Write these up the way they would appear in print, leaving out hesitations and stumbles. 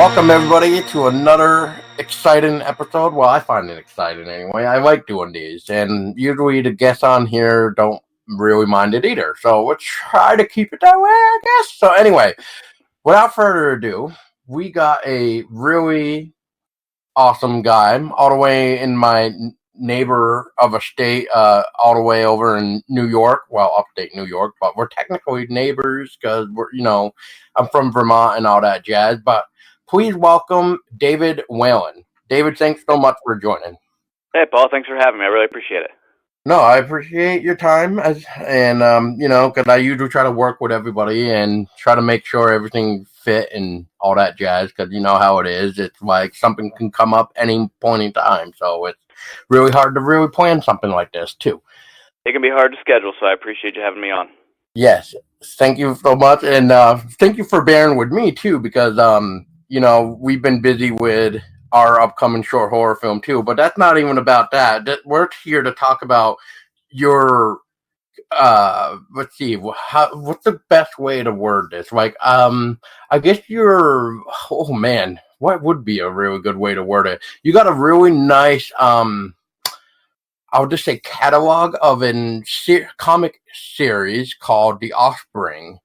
Welcome everybody to another exciting episode. Well, I find it exciting anyway. I like doing these, and usually the guests on here don't really mind it either. So we'll try to keep it that way, I guess. So anyway, without further ado, we got a really awesome guy all the way in my neighbor of a state, all the way over in New York. Well, upstate New York, but we're technically neighbors because I'm from Vermont and all that jazz. But please welcome David Whalen. David, thanks so much for joining. Hey, Paul, thanks for having me. I really appreciate it. No, I appreciate your time, because I usually try to work with everybody and try to make sure everything fit and all that jazz. Because you know how it is; it's like something can come up any point in time, so it's really hard to really plan something like this too. It can be hard to schedule, so I appreciate you having me on. Yes, thank you so much, and thank you for bearing with me too, because we've been busy with our upcoming short horror film too. But that's not even about that. We're here to talk about your let's see, what's the best way to word this? I guess oh man, what would be a really good way to word it? You got a really nice I would just say catalog of a comic series called The Offspring.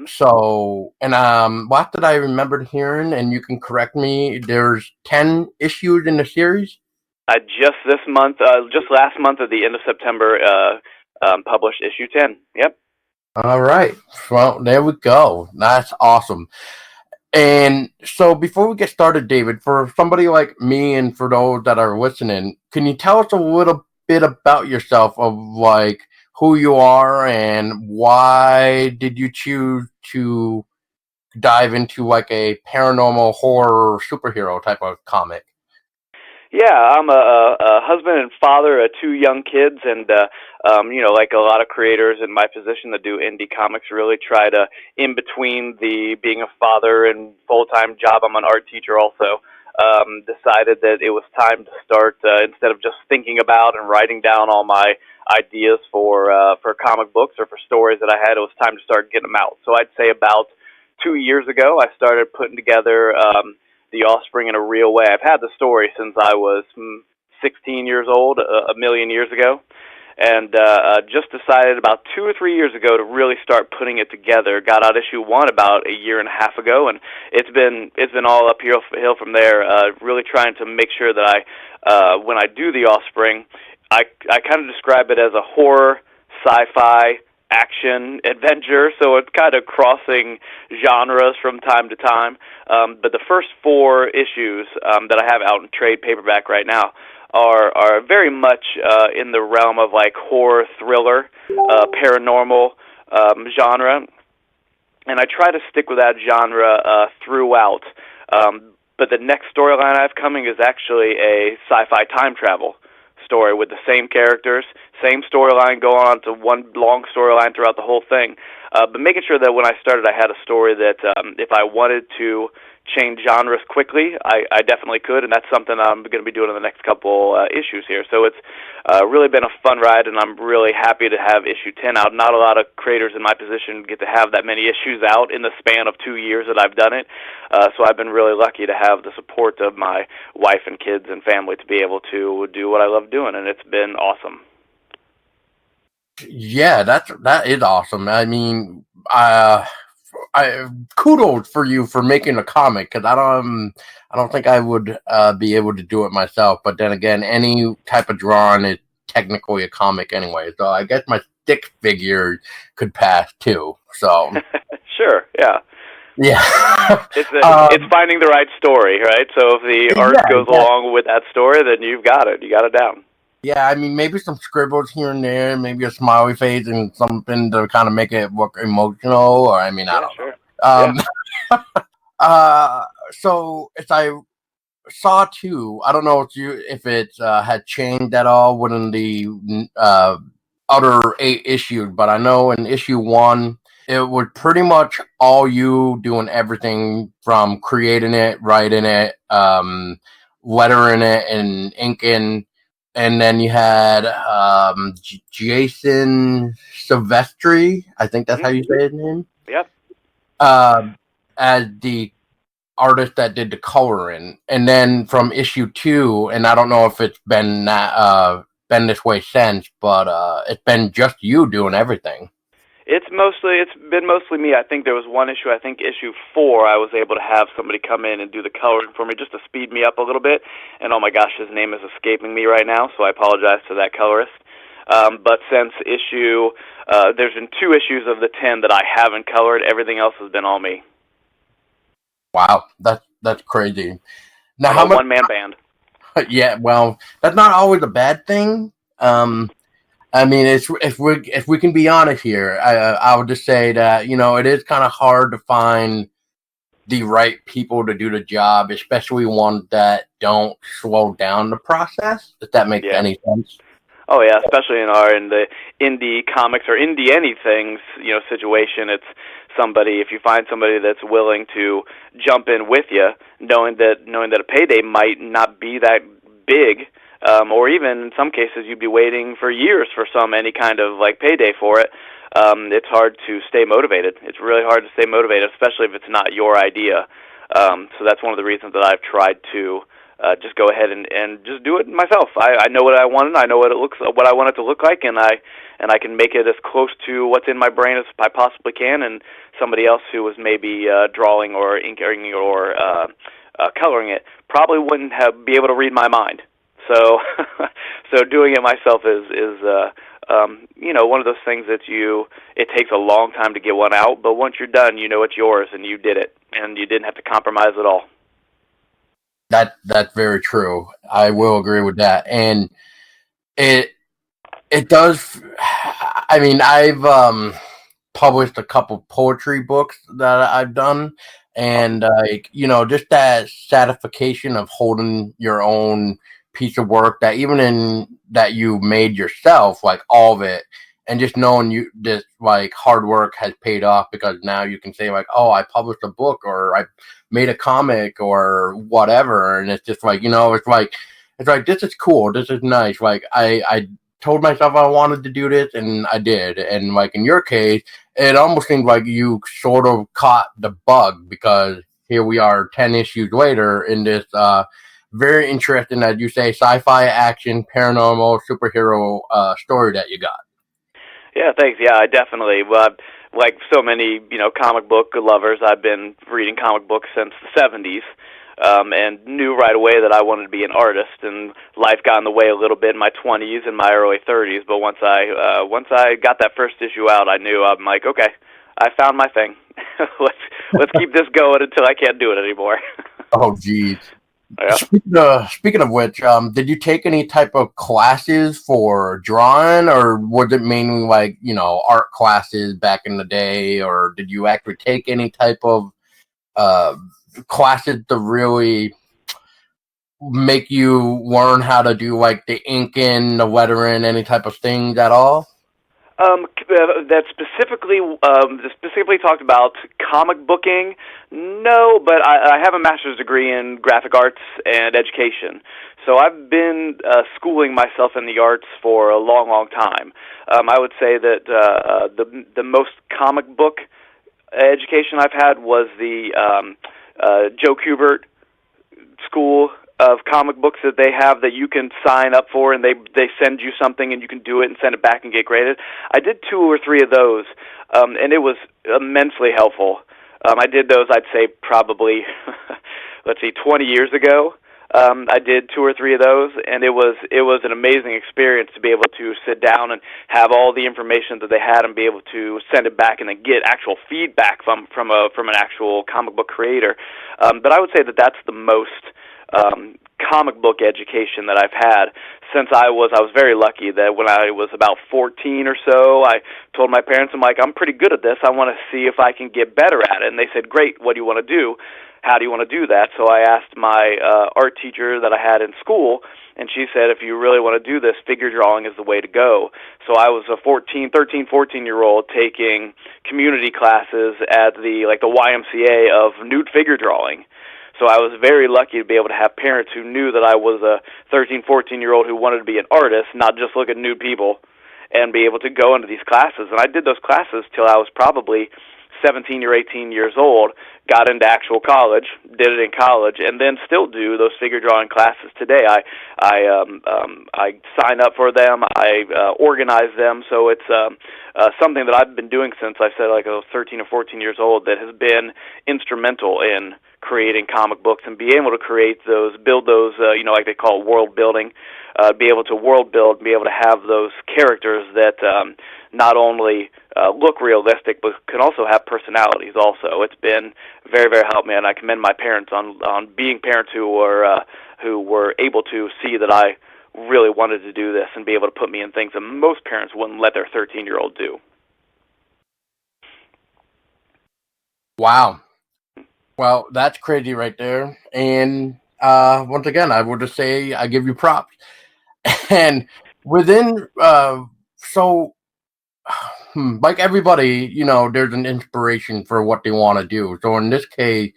So, and what did I remember hearing? And you can correct me. There's 10 issues in the series. Just last month at the end of September, published issue 10. Yep. All right. Well, there we go. That's awesome. And so before we get started, David, for somebody like me and for those that are listening, can you tell us a little bit about yourself, of like who you are and why did you choose to dive into like a paranormal horror superhero type of comic? Yeah, I'm a husband and father of two young kids, and like a lot of creators in my position that do indie comics, really try to, in between the being a father and full-time job, I'm an art teacher also. Decided that it was time to start, instead of just thinking about and writing down all my ideas for comic books or for stories that I had. It was time to start getting them out. So I'd say about 2 years ago, I started putting together the Offspring in a real way. I've had the story since I was 16 years old, a million years ago, and just decided about 2 or 3 years ago to really start putting it together. Got out issue 1 about a year and a half ago, and it's been all uphill from there. Really trying to make sure that when I do the Offspring, I kind of describe it as a horror, sci-fi, action adventure, so it's kind of crossing genres from time to time. But the first 4 issues that I have out in trade paperback right now are very much in the realm of like horror, thriller, paranormal genre, and I try to stick with that genre throughout. But the next storyline I have coming is actually a sci-fi time travel story with the same characters, same storyline, go on to one long storyline throughout the whole thing. But making sure that when I started, I had a story that if I wanted to change genres quickly, I definitely could, and that's something I'm going to be doing in the next couple issues here. So it's really been a fun ride, and I'm really happy to have issue 10 out. Not a lot of creators in my position get to have that many issues out in the span of 2 years that I've done it. So I've been really lucky to have the support of my wife and kids and family to be able to do what I love doing, and it's been awesome. Yeah, that is awesome. I mean, kudos for you for making a comic, because I don't think I would be able to do it myself. But then again, any type of drawing is technically a comic anyway. So I guess my stick figure could pass too. So Sure, yeah. Yeah. It's finding the right story, right? So if the art goes along with that story, then you've got it. You got it down. Yeah, I mean, maybe some scribbles here and there, maybe a smiley face and something to kind of make it look emotional, or I mean, I don't know. So as I saw too, I don't know if it had changed at all within the other 8 issues, but I know in issue 1, it was pretty much all you doing everything from creating it, writing it, lettering it, and inking. And then you had Jason Silvestri, I think that's how you say his name. Yep. As the artist that did the coloring, and then from issue 2, and I don't know if it's been been this way since, but it's been just you doing everything. It's been mostly me. I think there was one issue. I think issue 4. I was able to have somebody come in and do the coloring for me just to speed me up a little bit. And oh my gosh, his name is escaping me right now, so I apologize to that colorist. But since there's been 2 issues of the 10 that I haven't colored. Everything else has been all me. Wow, that's crazy. Now, I'm how a much? one-man band. Yeah, well, that's not always a bad thing. I mean, if we can be honest here, I would just say that it is kind of hard to find the right people to do the job, especially ones that don't slow down the process. If that makes Yeah. any sense. Oh yeah, especially in the indie comics or indie anything, situation. It's somebody, if you find somebody that's willing to jump in with you, knowing that a payday might not be that big, or even in some cases you'd be waiting for years for any kind of like payday for it. It's hard to stay motivated. It's really hard to stay motivated, especially if it's not your idea. So that's one of the reasons that I've tried to just go ahead and just do it myself. I know what I want. I know what I want it to look like, and I can make it as close to what's in my brain as I possibly can. And somebody else who was maybe drawing or inking or coloring it probably wouldn't be able to read my mind. So, so doing it myself is one of those things that it takes a long time to get one out, but once you're done, you know it's yours, and you did it, and you didn't have to compromise at all. That's very true. I will agree with that, and it it does. I mean, I've published a couple poetry books that I've done, and Awesome. just that satisfaction of holding your own piece of work that even in that you made yourself, like all of it, and just knowing you this like hard work has paid off because now you can say like, oh, I published a book or I made a comic or whatever, and it's just like it's like this is cool, this is nice. Like I told myself I wanted to do this and I did, and like in your case it almost seems like you sort of caught the bug because here we are 10 issues later in this very interesting, as you say, sci-fi action paranormal superhero story that you got. Yeah, thanks. Yeah, I definitely. Like so many, comic book lovers, I've been reading comic books since the '70s, and knew right away that I wanted to be an artist. And life got in the way a little bit in my 20s and my early 30s. But once I got that first issue out, I knew I'm like, okay, I found my thing. let's keep this going until I can't do it anymore. Oh geez. Yeah. Speaking of which, did you take any type of classes for drawing, or was it mainly like art classes back in the day, or did you actually take any type of uh, classes to really make you learn how to do like the inking, the lettering, any type of things at all? That specifically talked about comic booking. No, but I have a master's degree in graphic arts and education. So I've been schooling myself in the arts for a long, long time. I would say that the most comic book education I've had was the Joe Kubert school of comic books that they have that you can sign up for, and they send you something and you can do it and send it back and get graded. I did 2 or 3 of those, and it was immensely helpful. I did those, I'd say, probably, 20 years ago. I did 2 or 3 of those, and it was an amazing experience to be able to sit down and have all the information that they had and be able to send it back and then get actual feedback from an actual comic book creator. But I would say that that's the most comic book education that I've had since I was very lucky that when I was about 14 or so, I told my parents, I'm pretty good at this. I want to see if I can get better at it. And they said, great, what do you want to do? How do you want to do that? So I asked my art teacher that I had in school, and she said, if you really want to do this, figure drawing is the way to go. So I was a 14-year-old taking community classes at the YMCA of nude figure drawing. So I was very lucky to be able to have parents who knew that I was a 14-year-old who wanted to be an artist, not just look at nude people, and be able to go into these classes. And I did those classes till I was probably 17 or 18 years old, got into actual college, did it in college, and then still do those figure drawing classes today. I sign up for them, I organize them, so it's something that I've been doing since I said like I was 13 or 14 years old, that has been instrumental in creating comic books and be able to create those, build those, like they call it world building, be able to world build, be able to have those characters that not only look realistic, but can also have personalities also. It's been very, very helpful, and I commend my parents on being parents who were able to see that I really wanted to do this and be able to put me in things that most parents wouldn't let their 13-year-old do. Wow. Well, that's crazy right there. And once again, I would just say I give you props. And within, like everybody, there's an inspiration for what they want to do. So in this case,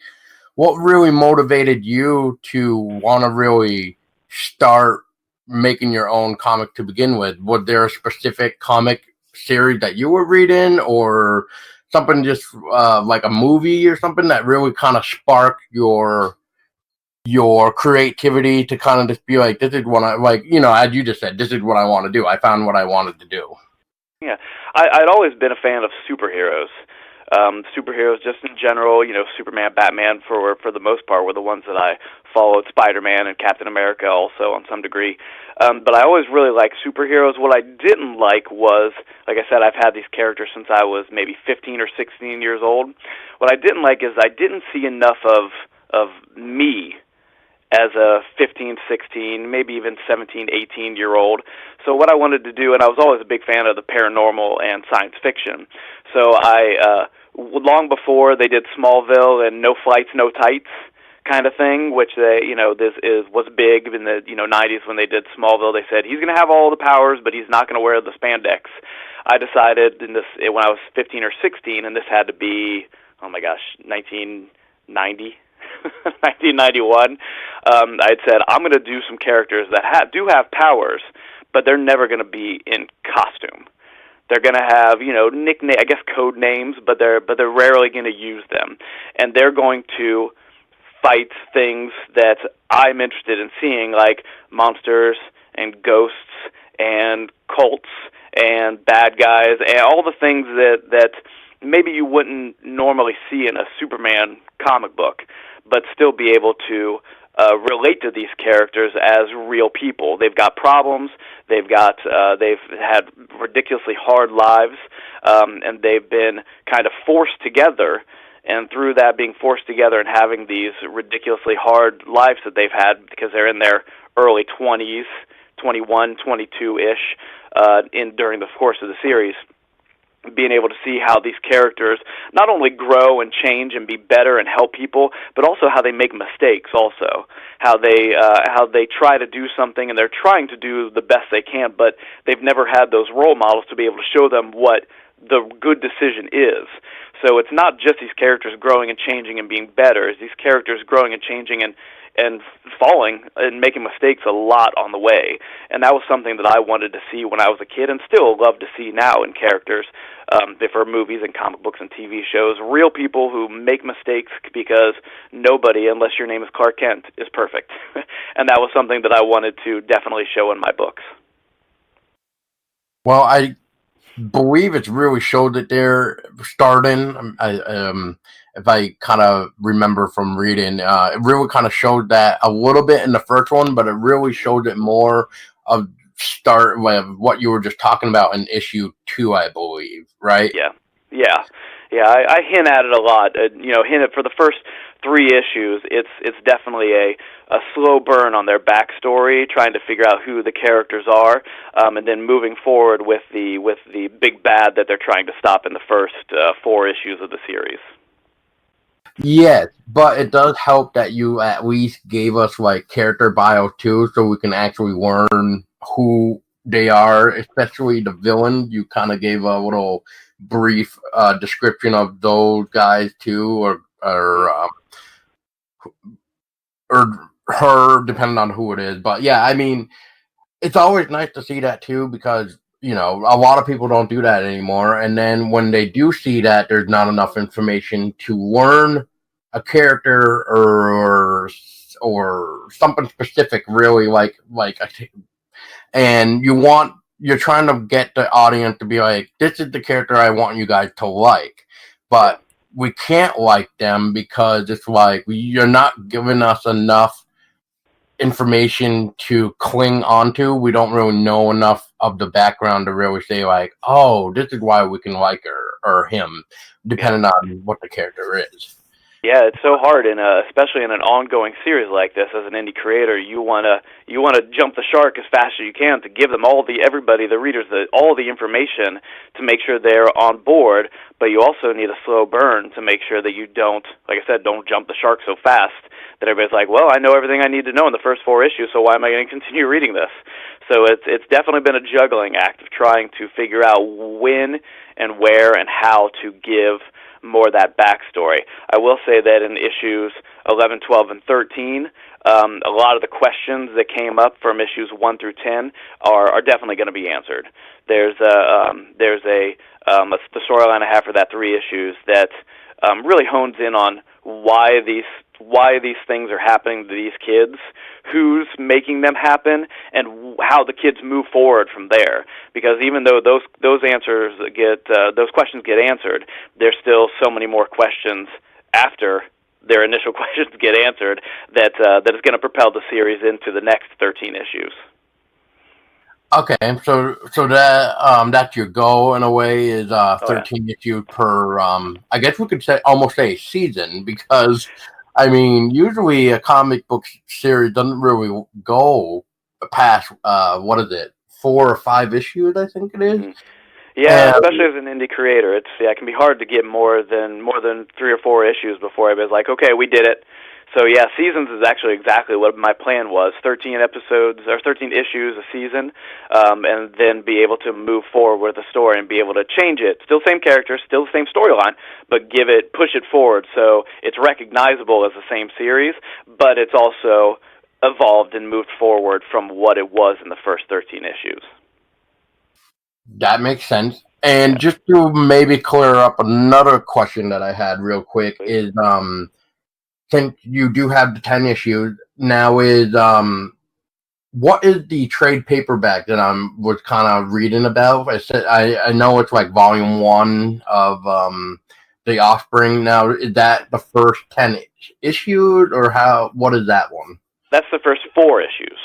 what really motivated you to want to really start making your own comic to begin with? Was there a specific comic series that you were reading, or something just like a movie or something that really kind of sparked your creativity to kind of just be like, this is what I like, as you just said, this is what I want to do. I found what I wanted to do. Yeah, I'd always been a fan of superheroes. Superheroes just in general, Superman, Batman for the most part were the ones that I followed. Spider-Man and Captain America also on some degree. But I always really liked superheroes. What I didn't like was, like I said, I've had these characters since I was maybe 15 or 16 years old. What I didn't like is I didn't see enough of me as a 15, 16, maybe even 17, 18-year-old. So what I wanted to do, and I was always a big fan of the paranormal and science fiction, so I, long before they did Smallville and No Flights, No Tights kind of thing, which was big in the 90s when they did Smallville. They said he's going to have all the powers, but he's not going to wear the spandex. I decided when I was 15 or 16, and this had to be, 1990. 1991, I had said, I'm going to do some characters that do have powers, but they're never going to be in costume. They're going to have, nickname, I guess, code names, but they're rarely going to use them, and they're going to fight things that I'm interested in seeing, like monsters and ghosts and cults and bad guys and all the things that maybe you wouldn't normally see in a Superman comic book, but still be able to relate to these characters as real people. They've got problems. They've had ridiculously hard lives, and they've been kind of forced together. And through that being forced together and having these ridiculously hard lives that they've had because they're in their early 20s, 21, 22-ish, during the course of the series, being able to see how these characters not only grow and change and be better and help people, but also how they make mistakes also. How they try to do something and they're trying to do the best they can, but they've never had those role models to be able to show them what the good decision is. So it's not just these characters growing and changing and being better. It's these characters growing and changing and falling and making mistakes a lot on the way. And that was something that I wanted to see when I was a kid and still love to see now in characters, for movies and comic books and TV shows. Real people who make mistakes, because nobody, unless your name is Clark Kent, is perfect. And that was something that I wanted to definitely show in my books. Well, I believe it's really showed that they're starting. If I kind of remember from reading, it really kind of showed that a little bit in the first one, but it really showed it more of what you were just talking about in issue 2, I believe, right? Yeah. I hint at it a lot. Hint at for the first 3 issues. It's definitely a slow burn on their backstory, trying to figure out who the characters are, and then moving forward with the big bad that they're trying to stop in the first 4 issues of the series. Yes, but it does help that you at least gave us like character bio too, so we can actually learn who they are, especially the villain. You kind of gave a little brief description of those guys too, or her, depending on who it is. But yeah, I mean, it's always nice to see that too, because a lot of people don't do that anymore. And then when they do see that there's not enough information to learn a character or something specific, really and you're trying to get the audience to be like, this is the character I want you guys to like, but we can't like them because it's like you're not giving us enough information to cling onto. We don't really know enough of the background to really say like, oh, this is why we can like her or him, depending on what the character is. Yeah, it's so hard, and especially in an ongoing series like this. As an indie creator, you wanna jump the shark as fast as you can to give them everybody, the readers, all the information to make sure they're on board. But you also need a slow burn to make sure that you don't, like I said, don't jump the shark so fast that everybody's like, well, I know everything I need to know in the first 4 issues, so why am I going to continue reading this? So it's definitely been a juggling act of trying to figure out when and where and how to give more of that backstory. I will say that in issues 11, 12, and 13, a lot of the questions that came up from issues 1 through 10 are definitely going to be answered. There's the storyline I have for that 3 issues that really hones in on why these things are happening to these kids, who's making them happen, and how the kids move forward from there. Because even though those questions get answered, there's still so many more questions after their initial questions get answered that is going to propel the series into the next 13 issues. Okay, so that's your goal in a way, is 13 issues per. I guess we could almost say a season, because I mean usually a comic book series doesn't really go past what is it, 4 or 5 issues, I think it is. Mm-hmm. Yeah, especially as an indie creator, it can be hard to get more than 3 or 4 issues before everybody's like, okay, we did it. So yeah, seasons is actually exactly what my plan was: 13 episodes or 13 issues a season, and then be able to move forward with the story and be able to change it. Still same characters, still the same storyline, but push it forward so it's recognizable as the same series, but it's also evolved and moved forward from what it was in the first 13 issues. That makes sense. And just to maybe clear up another question that I had real quick is, since you do have the 10 issues, now is, what is the trade paperback that I was kind of reading about? I know it's like volume 1 of the Offspring. Now, is that the first 10 issues, or what is that one? That's the first 4 issues.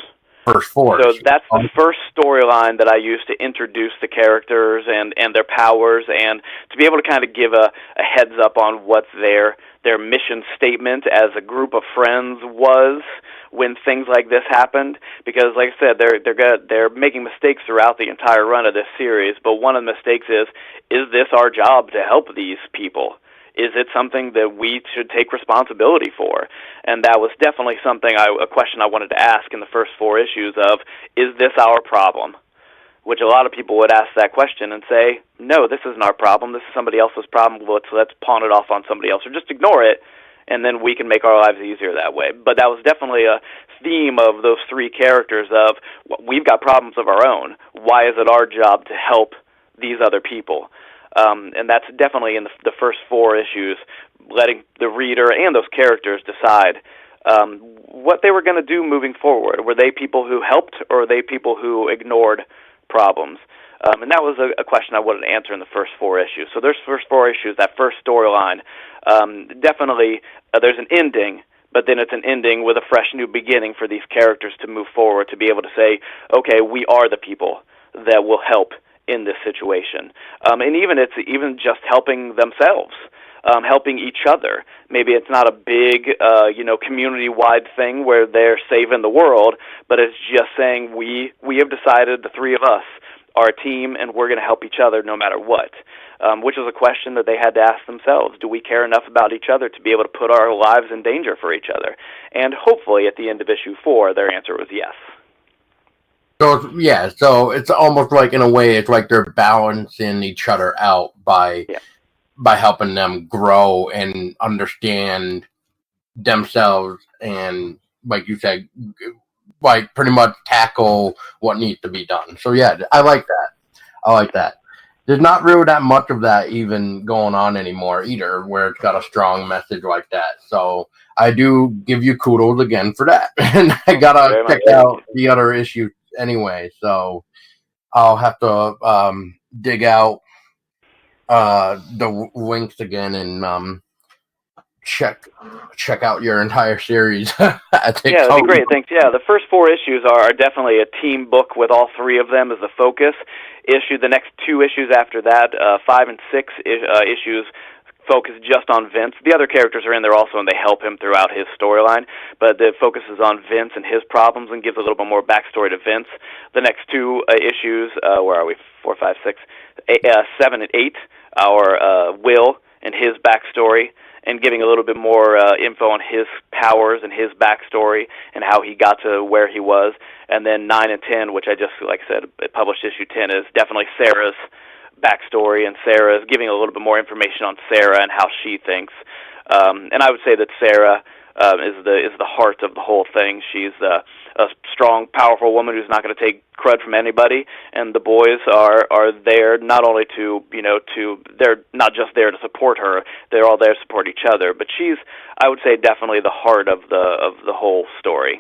First 4 So issues. that's the first storyline that I used to introduce the characters and their powers, and to be able to kind of give a heads up on what their mission statement as a group of friends was when things like this happened. Because, like I said, they're making mistakes throughout the entire run of this series. But one of the mistakes is this our job to help these people? Is it something that we should take responsibility for? And that was definitely a question I wanted to ask in the first 4 issues of, is this our problem? Which a lot of people would ask that question and say, no, this isn't our problem. This is somebody else's problem. Let's pawn it off on somebody else, or just ignore it, and then we can make our lives easier that way. But that was definitely a theme of those 3 characters of, we've got problems of our own. Why is it our job to help these other people? And that's definitely in the first 4 issues, letting the reader and those characters decide what they were going to do moving forward. Were they people who helped, or were they people who ignored problems? And that was a question I wanted to answer in the first 4 issues. So there's first 4 issues, that first storyline. Definitely there's an ending, but then it's an ending with a fresh new beginning for these characters to move forward, to be able to say, okay, we are the people that will help in this situation. And it's even just helping themselves, helping each other. Maybe it's not a big, community-wide thing where they're saving the world, but it's just saying we have decided, the 3 of us are a team, and we're going to help each other no matter what, which is a question that they had to ask themselves. Do we care enough about each other to be able to put our lives in danger for each other? And hopefully at the end of issue 4, their answer was yes. So it's almost like, in a way, it's like they're balancing each other out by helping them grow and understand themselves, and, like you said, like pretty much tackle what needs to be done. So yeah, I like that. I like that. There's not really that much of that even going on anymore either, where it's got a strong message like that. So I do give you kudos again for that. And I gotta Very much. check out the other issue anyway. So I'll have to dig out the links again and check out your entire series. I think Yeah, that'd be so. great. Thanks. Yeah, the first 4 issues are definitely a team book with all 3 of them as the focus issue. The next 2 issues after that, 5 and 6 issues, focus just on Vince. The other characters are in there also, and they help him throughout his storyline. But the focus is on Vince and his problems, and gives a little bit more backstory to Vince. The next 2 issues, where are we? 4, 5, 6, 7, and 8 are Will and his backstory, and giving a little bit more info on his powers and his backstory and how he got to where he was. And then 9 and 10, which I just, like I said, published issue 10, is definitely Sarah's backstory, and Sarah is giving a little bit more information on Sarah and how she thinks. And I would say that Sarah is the heart of the whole thing. She's a strong, powerful woman who's not going to take crud from anybody, and the boys are there not only to they're not just there to support her. They're all there to support each other. But she's, I would say, definitely the heart of the whole story,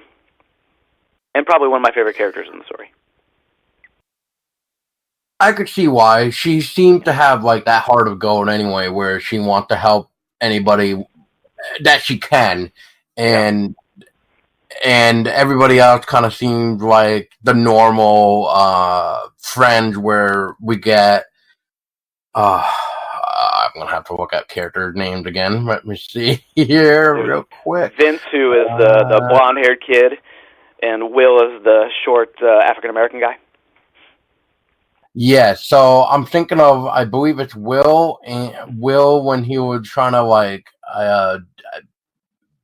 and probably one of my favorite characters in the story. I could see why. She seemed to have like that heart of gold anyway, where she wants to help anybody that she can, and and everybody else kind of seemed like the normal friends where we get. I'm gonna have to look at character names again. Let me see here real quick. Vince, who is the blonde-haired kid, and Will is the short African-American guy. Yeah, so I'm thinking of, I believe it's Will, and Will when he was trying to like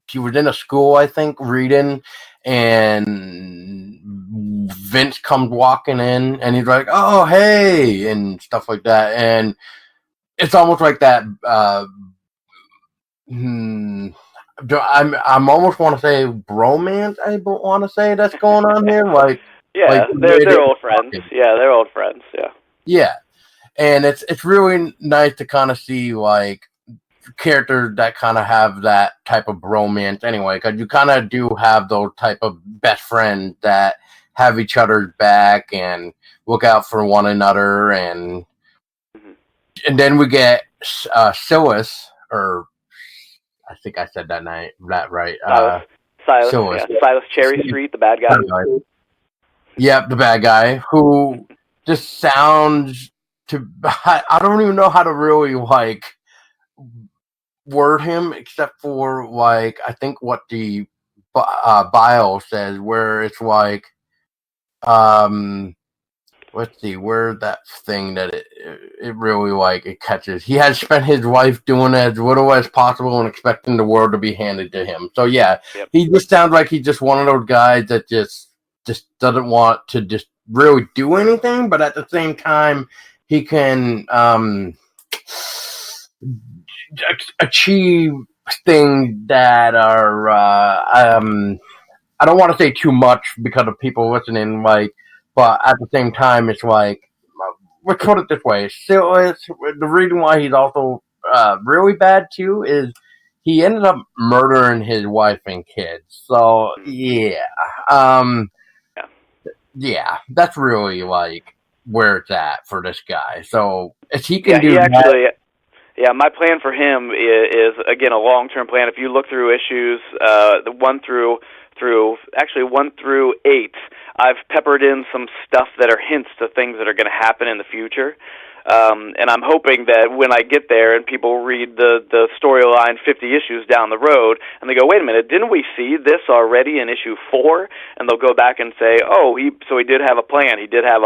he was in a school, I think, reading, and Vince comes walking in, and he's like, "Oh, hey," and stuff like that, and it's almost like that. I'm almost want to say bromance. I want to say that's going on here, like Yeah, they're old friends. Yeah, they're old friends. Yeah. Yeah, and it's really nice to kind of see like characters that kind of have that type of bromance anyway, because you kind of do have those type of best friends that have each other's back and look out for one another, and then we get Silas, or I think I said that right. Silas, Silas. yeah, Silas Cherry Street, the bad guy. Yep, the bad guy who just sounds to. I don't even know how to really like word him, except for like I think what the bio says, where it's like let's see where that thing that it really like it catches. He has spent his life doing as little as possible and expecting the world to be handed to him. So yeah, Yep. he just sounds like he's just one of those guys that just doesn't want to just really do anything, but at the same time he can achieve things that are I don't want to say too much because of people listening, like, but at the same time, it's like, let's put it this way. Still, the reason why he's also really bad too is he ended up murdering his wife and kids. So yeah, yeah, that's really like where it's at for this guy. So if he can do he that, actually. Yeah, my plan for him is again a long-term plan. If you look through issues, the 1 through 8, I've peppered in some stuff that are hints to things that are going to happen in the future. And I'm hoping that when I get there and people read the storyline 50 issues down the road, and they go, wait a minute, didn't we see this already in issue 4? And they'll go back and say, oh, he did have a plan. He did have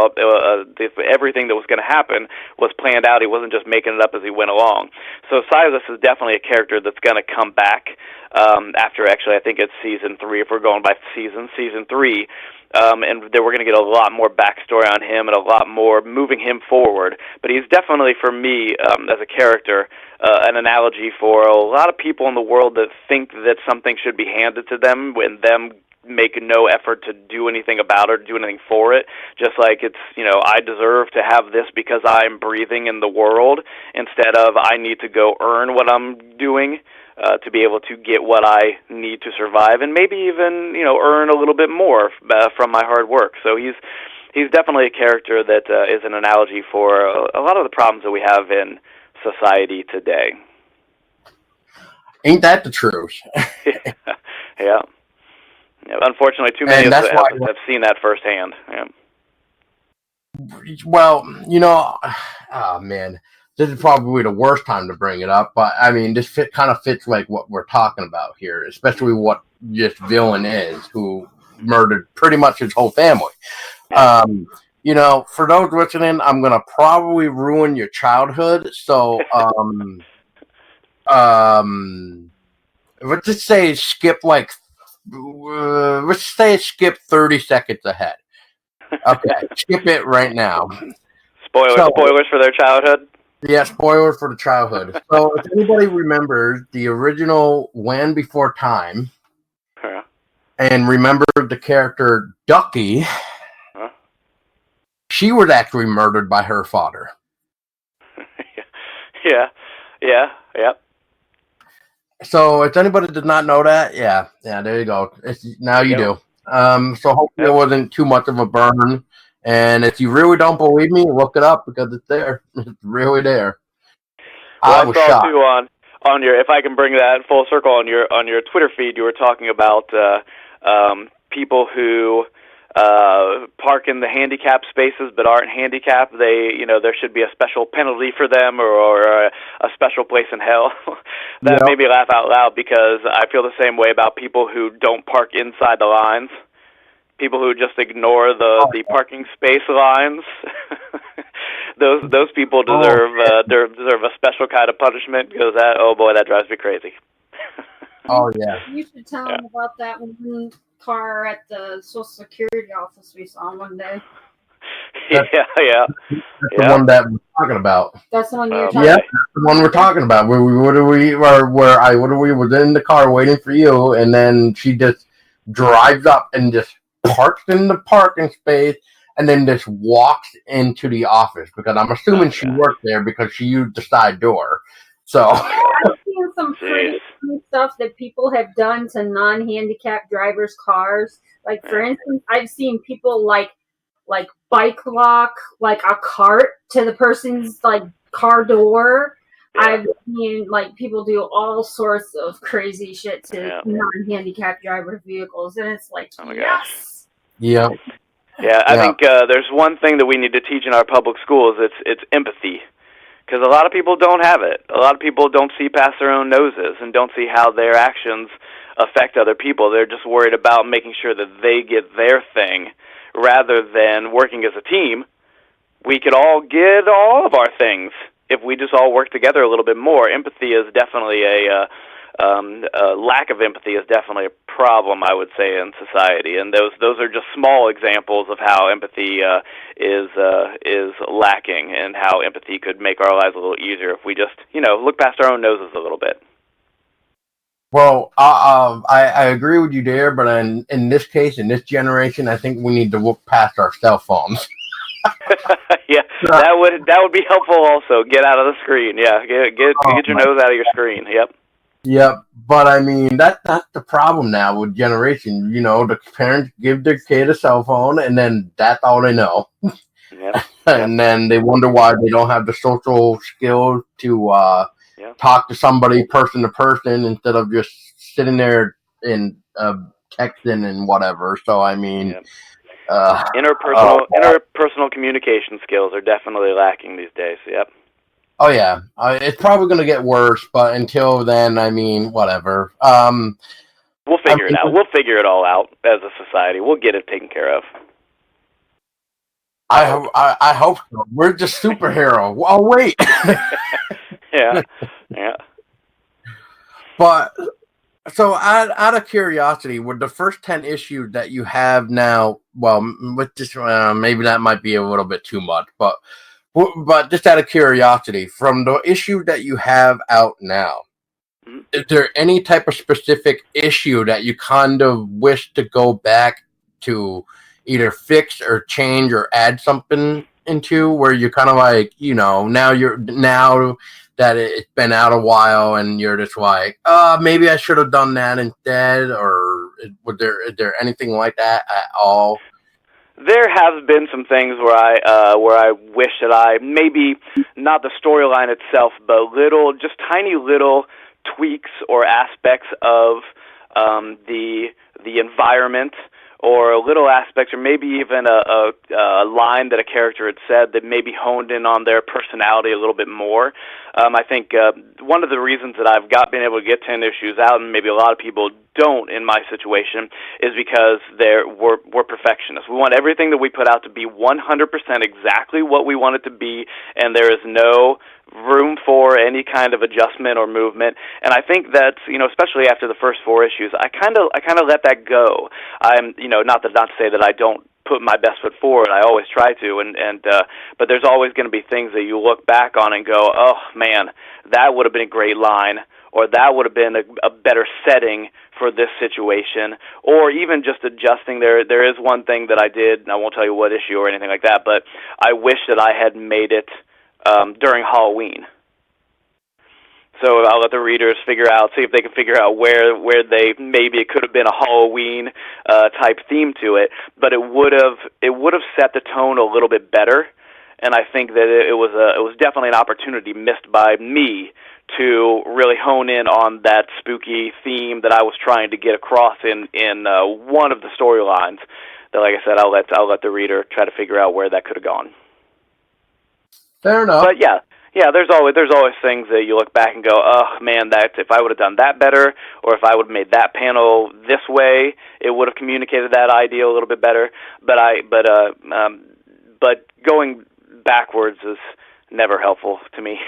everything that was going to happen was planned out. He wasn't just making it up as he went along. So Silas is definitely a character that's going to come back after, actually, I think it's season 3, if we're going by season 3. And then we're going to get a lot more backstory on him and a lot more moving him forward. But he's definitely, for me, as a character, an analogy for a lot of people in the world that think that something should be handed to them and them make no effort to do anything about it or do anything for it. Just like it's, I deserve to have this because I'm breathing in the world, instead of I need to go earn what I'm doing to be able to get what I need to survive, and maybe even, earn a little bit more from my hard work. So he's definitely a character that is an analogy for a lot of the problems that we have in society today. Ain't that the truth? Yeah. Unfortunately, too many of us have seen that firsthand. Yeah. Well, oh man, this is probably the worst time to bring it up, but I mean, this kind of fits like what we're talking about here, especially what this villain is, who murdered pretty much his whole family. For those listening, I'm gonna probably ruin your childhood, so let's just say skip 30 seconds ahead. Okay, skip it right now. Spoilers for their childhood? Yeah, spoilers for the childhood. So if anybody remembers the original Land Before Time, and remembered the character Ducky, she was actually murdered by her father. Yeah. So if anybody did not know that, yeah, there you go. Now you do. So hopefully it wasn't too much of a burn. And if you really don't believe me, look it up, because it's there. It's really there. Well, I saw too on your, if I can bring that full circle, on your Twitter feed, you were talking about people who park in the handicap spaces but aren't handicapped. They, there should be a special penalty for them, or a special place in hell. That made me laugh out loud, because I feel the same way about people who don't park inside the lines. People who just ignore the parking space lines. Those people deserve a special kind of punishment, because that drives me crazy. Oh yeah. You should tell them about that one car at the Social Security office we saw one day. That's the one that we're talking about. That's the one you're talking about. Yeah, that's the one we're talking about. Where I was in the car waiting for you, and then she just drives up and just parks in the parking space, and then just walks into the office, because I'm assuming she worked there because she used the side door. So I've seen some pretty cool stuff that people have done to non-handicapped drivers' cars. Like, for instance, I've seen people like bike lock like a cart to the person's car door. I've seen people do all sorts of crazy shit to non-handicapped driver vehicles, and it's like, yes. Yeah. Yeah, I think there's one thing that we need to teach in our public schools. It's empathy, because a lot of people don't have it. A lot of people don't see past their own noses and don't see how their actions affect other people. They're just worried about making sure that they get their thing, rather than working as a team. We could all get all of our things if we just all work together a little bit more. Empathy is definitely a lack of empathy is definitely a problem, I would say, in society. And those are just small examples of how empathy is lacking, and how empathy could make our lives a little easier if we just look past our own noses a little bit. Well, I agree with you there, but in this case, in this generation, I think we need to look past our cell phones. Yeah, that would be helpful. Also, get out of the screen. Yeah, get your nose out of your screen. Yep. Yep, but I mean that's the problem now with generation. The parents give their kid a cell phone, and then that's all they know. Yep. And then they wonder why they don't have the social skills to talk to somebody person to person, instead of just sitting there and texting and whatever. So I mean, interpersonal communication skills are definitely lacking these days. Yep. Oh yeah, it's probably going to get worse, but until then, I mean, whatever. We'll figure it out. We'll figure it all out as a society. We'll get it taken care of. I hope so. We're just superhero. Oh wait. Yeah. But so, out of curiosity, with the first 10 issues that you have now, well, with this, maybe that might be a little bit too much, but just out of curiosity, from the issue that you have out now, is there any type of specific issue that you kind of wish to go back to either fix or change or add something into, where you're kind of like, now that it's been out a while and you're just like, maybe I should have done that instead, or is there anything like that at all? There have been some things where I wish that I maybe not the storyline itself, but just tiny little tweaks or aspects of the environment, or little aspects, or maybe even a line that a character had said that maybe honed in on their personality a little bit more. I think one of the reasons that I've been able to get 10 issues out, and maybe a lot of people don't in my situation, is because we're perfectionists. We want everything that we put out to be 100% exactly what we want it to be, and there is no room for any kind of adjustment or movement. And I think that, especially after the first 4 issues, I kind of let that go. I'm, not to say that I don't put my best foot forward. I always try to, but there's always going to be things that you look back on and go, oh man, that would have been a great line, or that would have been a better setting for this situation, or even just adjusting. There is one thing that I did, and I won't tell you what issue or anything like that, but I wish that I had made it during Halloween. So I'll let the readers see if they can figure out where maybe it could have been a Halloween type theme to it, but it would have set the tone a little bit better. And I think that it was definitely an opportunity missed by me to really hone in on that spooky theme that I was trying to get across in one of the storylines. That, like I said, I'll let the reader try to figure out where that could have gone. Fair enough. But yeah, there's always things that you look back and go, oh man, that if I would have done that better, or if I would have made that panel this way, it would have communicated that idea a little bit better. But going backwards is never helpful to me.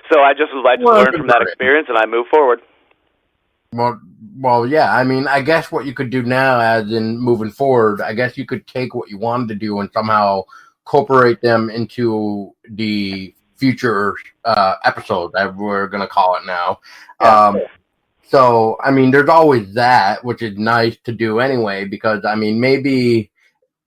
so I just learn from that experience and I move forward. Well, yeah. I mean, I guess what you could do now, as in moving forward, I guess you could take what you wanted to do and somehow incorporate them into the future episode that we're going to call it now. Yeah. So, I mean, there's always that, which is nice to do anyway, because, I mean, maybe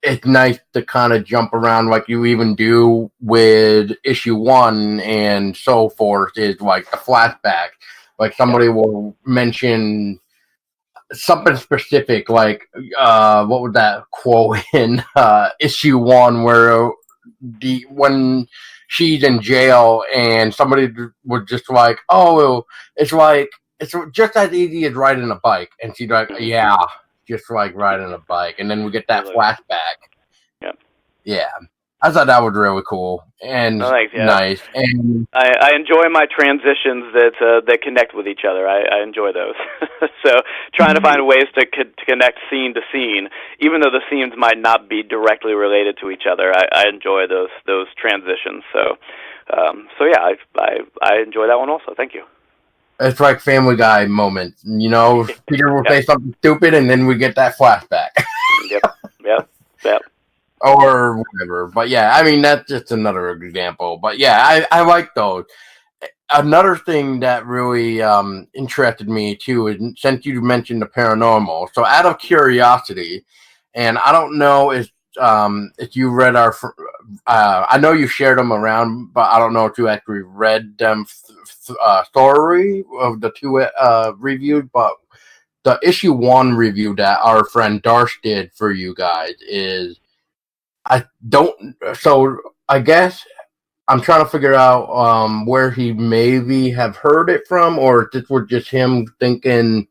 it's nice to kind of jump around like you even do with issue 1 and so forth, is like the flashback. Like somebody will mention something specific, like what was that quote in issue 1 where when she's in jail and somebody was just like, oh, it's just as easy as riding a bike, and she's like, yeah, just like riding a bike, and then we get that flashback. Yeah, I thought that was really cool and nice. And I enjoy my transitions that connect with each other. I enjoy those. So trying to find ways to connect scene to scene, even though the scenes might not be directly related to each other, I enjoy those transitions. So yeah, I enjoy that one also. Thank you. It's like Family Guy moments, Peter will say something stupid, and then we get that flashback. Yep. Or whatever. But yeah, I mean, that's just another example. But yeah, I like those. Another thing that really interested me too is, since you mentioned the paranormal, so out of curiosity, and I don't know if you read our, I know you shared them around, but I don't know if you actually read them story of the 2 reviews, but the issue 1 review that our friend Darsh did for you guys is, so I guess I'm trying to figure out where he maybe have heard it from, or if this was just him thinking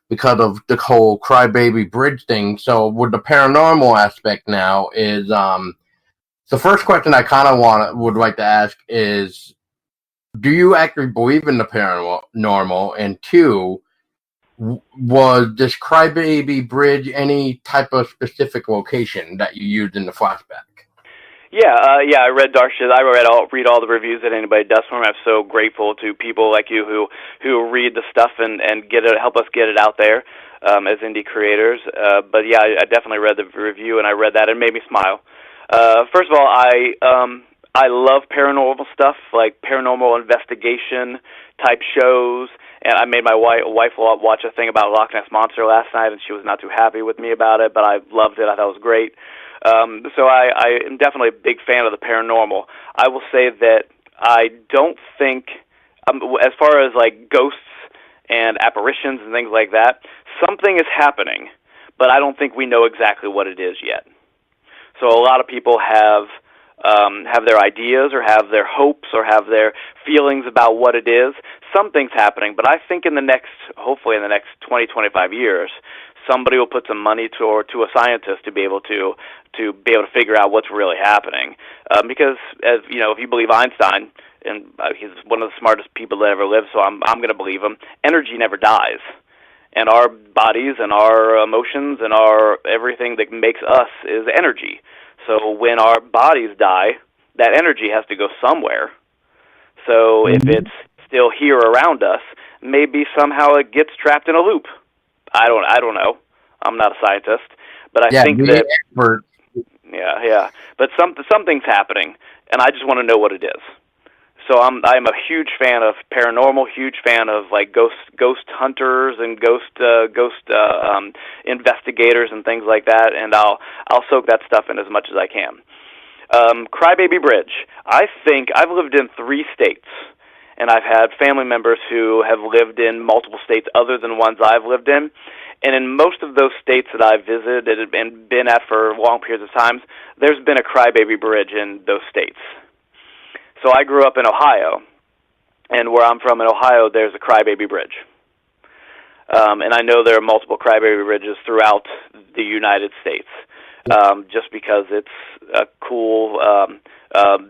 because of the whole Crybaby Bridge thing. So with the paranormal aspect now is, the first question I kind of would like to ask is, do you actually believe in the paranormal? And 2, was this Crybaby Bridge any type of specific location that you used in the flashback? Yeah, I read Darsh's. I read all the reviews that anybody does for him. I'm so grateful to people like you who read the stuff and help us get it out there as indie creators. But yeah, I definitely read the review, and I read that, and it made me smile. First of all, I love paranormal stuff, like paranormal investigation type shows. And I made my wife watch a thing about Loch Ness Monster last night, and she was not too happy with me about it, but I loved it. I thought it was great. So I am definitely a big fan of the paranormal. I will say that I don't think, as far as like ghosts and apparitions and things like that, something is happening, but I don't think we know exactly what it is yet. So a lot of people have their ideas or have their hopes or have their feelings about what it is. Something's happening, but I think hopefully in the next 20, 25 years, somebody will put some money to a scientist to be able to figure out what's really happening. Because as you know, if you believe Einstein, and he's one of the smartest people that ever lived, so I'm going to believe him. Energy never dies. And our bodies and our emotions and our everything that makes us is energy. So when our bodies die, that energy has to go somewhere. So if it's still here around us, maybe somehow it gets trapped in a loop. I don't know. I'm not a scientist, but I think that expert. Yeah. But something's happening, and I just want to know what it is. So I'm a huge fan of paranormal, huge fan of like ghost hunters and ghost investigators and things like that, and I'll soak that stuff in as much as I can. Crybaby Bridge. I think I've lived in 3 states, and I've had family members who have lived in multiple states other than ones I've lived in. And in most of those states that I've visited and been at for long periods of time, there's been a Crybaby Bridge in those states. So I grew up in Ohio, and where I'm from in Ohio, there's a Crybaby Bridge. And I know there are multiple Crybaby Bridges throughout the United States, just because it's a cool,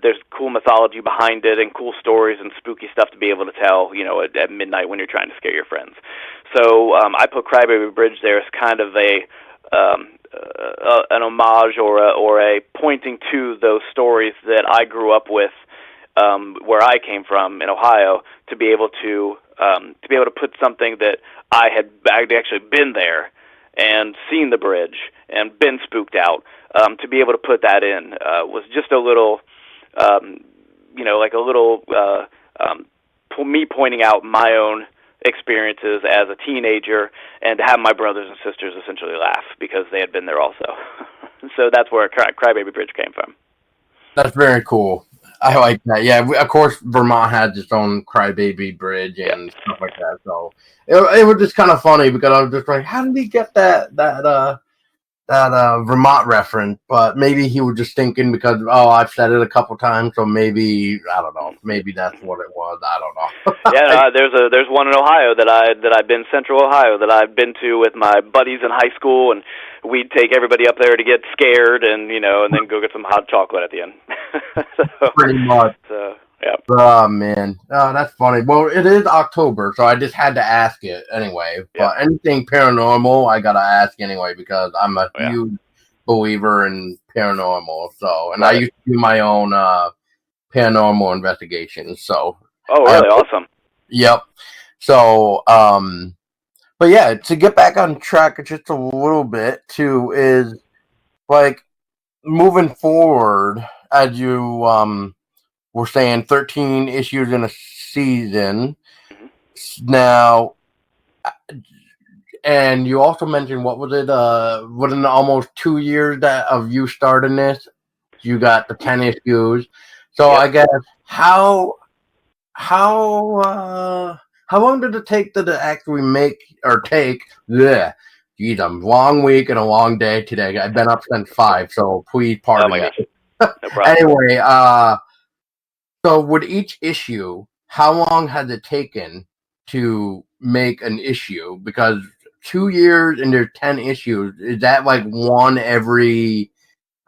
there's cool mythology behind it and cool stories and spooky stuff to be able to tell, at midnight when you're trying to scare your friends. So I put Crybaby Bridge there as kind of an homage or a pointing to those stories that I grew up with, where I came from in Ohio, to be able to put something that I'd actually been there and seen the bridge and been spooked out, to be able to put that in was just a little, me pointing out my own experiences as a teenager, and to have my brothers and sisters essentially laugh because they had been there also. So that's where Crybaby Bridge came from. That's very cool. I like that. Yeah, of course, Vermont has its own Crybaby Bridge and stuff like that. So it was just kind of funny because I was just like, how did he get that Vermont reference? But maybe he was just thinking because I've said it a couple times, so maybe I don't know. Maybe that's what it was. I don't know. Yeah, there's one in Ohio that I've been Central Ohio that I've been to with my buddies in high school, and we'd take everybody up there to get scared and then go get some hot chocolate at the end. Pretty much. So, yeah. Oh man, that's funny. Well, it is October, so I just had to ask it anyway. But anything paranormal, I gotta ask anyway because I'm a huge believer in paranormal. So, and I used to do my own paranormal investigations. So, oh, really? Awesome. Yep. So, but yeah, to get back on track just a little bit too is like moving forward as you we're saying 13 issues in a season. Mm-hmm. Now, and you also mentioned, what was it? Within almost 2 years of you starting this, you got the 10 issues. So I guess how long did it take to actually take? Yeah, geez, a long week and a long day today. I've been up since 5, so please pardon me. No problem. Anyway, so with each issue, how long has it taken to make an issue? Because 2 years and there's 10 issues. Is that like one every,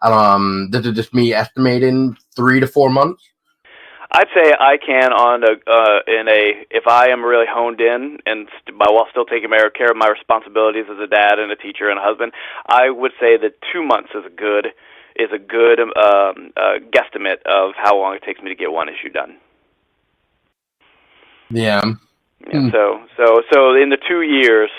this is just me estimating, 3 to 4 months? I'd say I can if I am really honed in and while still taking care of my responsibilities as a dad and a teacher and a husband, I would say that 2 months is a good guesstimate of how long it takes me to get one issue done. Yeah. So in the 2 years,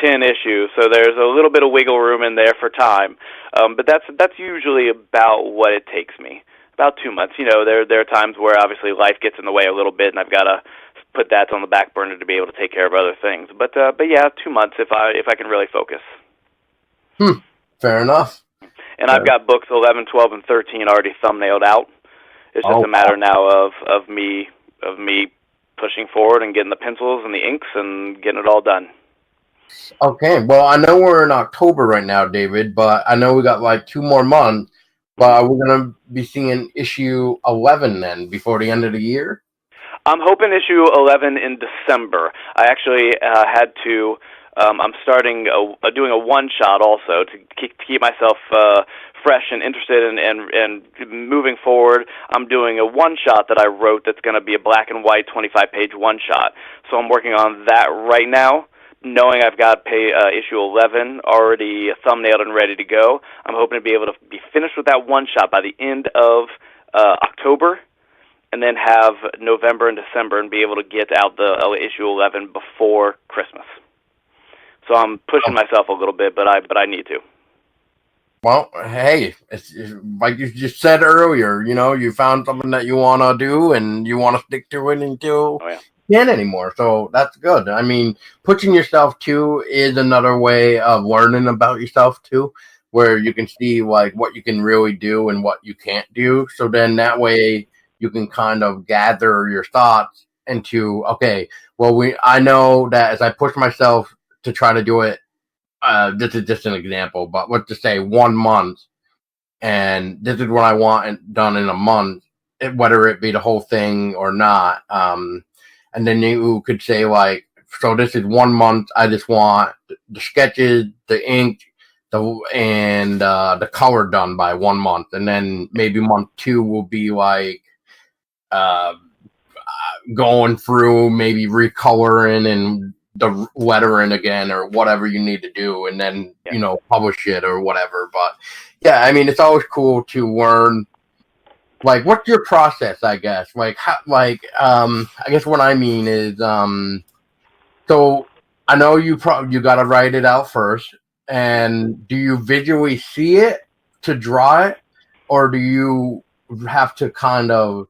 10 issues. So there's a little bit of wiggle room in there for time, but that's usually about what it takes me. About 2 months. There are times where obviously life gets in the way a little bit, and I've got to put that on the back burner to be able to take care of other things. But yeah, 2 months if I can really focus. Fair enough. And I've got books 11, 12, and 13 already thumbnailed out. It's just a matter now of me pushing forward and getting the pencils and the inks and getting it all done. Okay, well, I know we're in October right now, David, but I know we got like 2 more months. But we're gonna be seeing issue 11 then before the end of the year. I'm hoping issue 11 in December. I actually had to. I'm starting doing a one-shot also to keep myself fresh and interested and moving forward. I'm doing a one-shot that I wrote that's going to be a black and white 25-page one-shot. So I'm working on that right now, knowing I've got issue 11 already thumbnailed and ready to go. I'm hoping to be able to be finished with that one-shot by the end of October, and then have November and December and be able to get out the issue 11 before Christmas. So I'm pushing myself a little bit, but I need to. Well, hey, it's like you just said earlier, you found something that you want to do and you want to stick to it until you can't anymore. So that's good. I mean, pushing yourself too is another way of learning about yourself too, where you can see like what you can really do and what you can't do. So then that way you can kind of gather your thoughts into, okay, well, I know that as I push myself to try to do it, this is just an example, but let's just say 1 month, and this is what I want done in a month, whether it be the whole thing or not. And then you could say like, so this is 1 month. I just want the sketches, the ink, and the color done by 1 month, and then maybe month 2 will be like going through, maybe recoloring and the lettering again or whatever you need to do, and then publish it or whatever. But yeah, I mean, it's always cool to learn like what's your process, I guess. Like how, I guess what I mean is so I know you got to write it out first, and do you visually see it to draw it, or do you have to kind of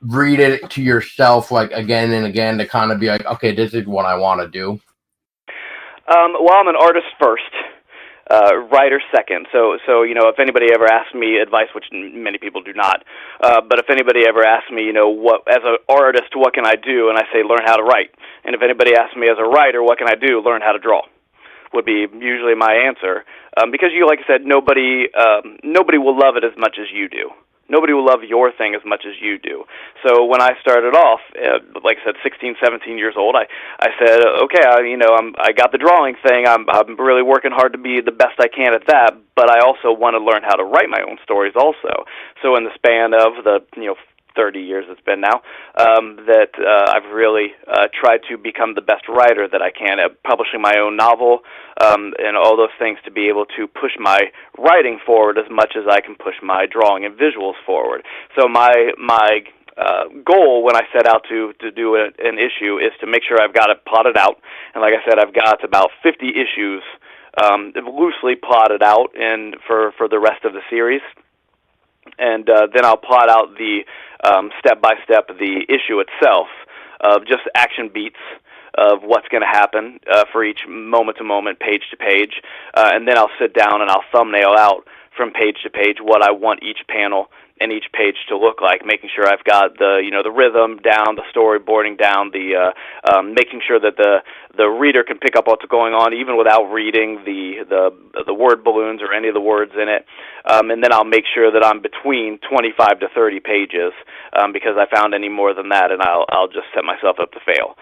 read it to yourself like again and again to kind of be like, okay, this is what I want to do? Well, I'm an artist first, writer second. So if anybody ever asks me advice, which many people do not, but if anybody ever asks me, what as an artist, what can I do? And I say, learn how to write. And if anybody asks me as a writer, what can I do? Learn how to draw. Would be usually my answer, because like I said, nobody will love it as much as you do. Nobody will love your thing as much as you do. So when I started off, like I said, 16, 17 years old, I said, okay, I got the drawing thing. I'm really working hard to be the best I can at that, but I also want to learn how to write my own stories also. So in the span of the 30 years it's been now, that I've really tried to become the best writer that I can at publishing my own novel, and all those things to be able to push my writing forward as much as I can push my drawing and visuals forward. So my goal when I set out to do an issue is to make sure I've got it plotted out. And like I said, I've got about 50 issues loosely plotted out for the rest of the series. And then I'll plot out the step-by-step the issue itself of just action beats of what's going to happen for each moment-to-moment, page-to-page. And then I'll sit down and I'll thumbnail out from page to page what I want each panel and each page to look like, making sure I've got the rhythm down, the storyboarding down, the making sure that the reader can pick up what's going on even without reading the word balloons or any of the words in it. And then I'll make sure that I'm between 25 to 30 pages, because I found any more than that and I'll just set myself up to fail.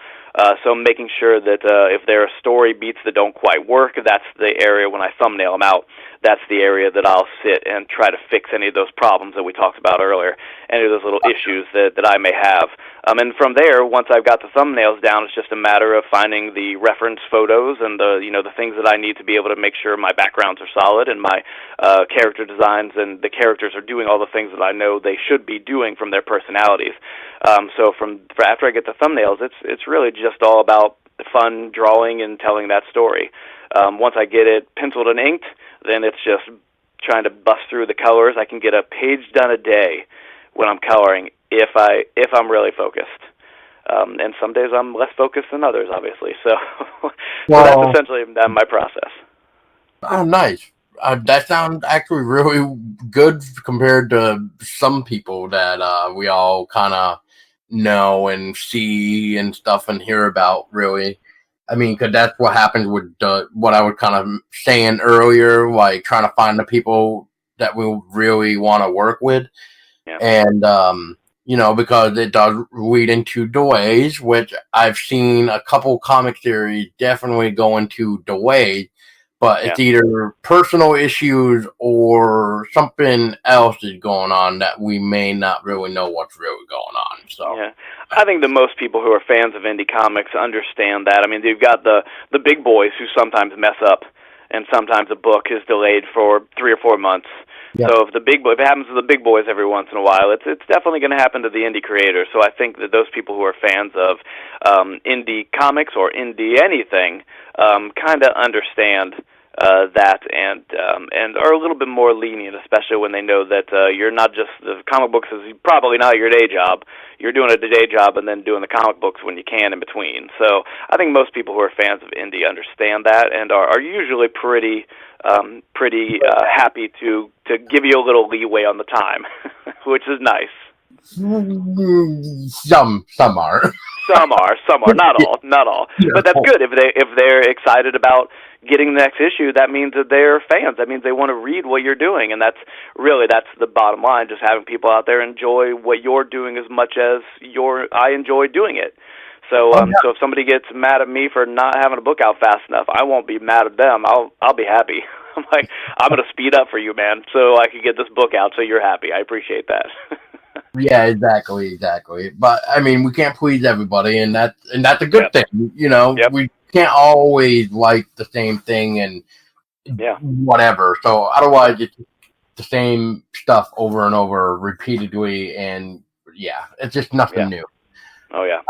So I'm making sure that if there are story beats that don't quite work, that's the area when I thumbnail them out. That's the area that I'll sit and try to fix any of those problems that we talked about earlier, any of those little issues that I may have. And from there, once I've got the thumbnails down, it's just a matter of finding the reference photos and the things that I need to be able to make sure my backgrounds are solid and my character designs and the characters are doing all the things that I know they should be doing from their personalities. So after I get the thumbnails, it's really just all about fun drawing and telling that story. Once I get it penciled and inked, then it's just trying to bust through the colors. I can get a page done a day when I'm coloring if I'm really focused. And some days I'm less focused than others, obviously. So, so that's essentially my process. Oh, nice. That sounds actually really good compared to some people that we all kind of know and see and stuff and hear about, really. I mean, because that's what happens with what I was kind of saying earlier, like trying to find the people that we really want to work with. Yeah. And, because it does lead into delays, which I've seen a couple comic series definitely go into delays. But it's either personal issues or something else is going on that we may not really know what's really going on. So yeah, I think that most people who are fans of indie comics understand that. I mean, you've got the big boys who sometimes mess up, and sometimes a book is delayed for 3 or 4 months. Yep. So if it happens to the big boys every once in a while, it's definitely going to happen to the indie creators. So I think that those people who are fans of indie comics or indie anything kind of understand that and are a little bit more lenient, especially when they know that you're not just the comic books is probably not your day job. You're doing a day job and then doing the comic books when you can in between. So I think most people who are fans of indie understand that and are usually pretty happy to give you a little leeway on the time, which is nice. Some are. Some are, not all. But that's good. If they're excited about getting the next issue, that means that they're fans. That means they want to read what you're doing, and that's the bottom line. Just having people out there enjoy what you're doing as much as I enjoy doing it. So, so if somebody gets mad at me for not having a book out fast enough, I won't be mad at them. I'll be happy. I'm like, I'm going to speed up for you, man, so I can get this book out so you're happy. I appreciate that. Yeah, exactly. But I mean, we can't please everybody, and that's a good thing. We can't always like the same thing and whatever. So otherwise, it's the same stuff over and over repeatedly, and it's just nothing new. Oh yeah.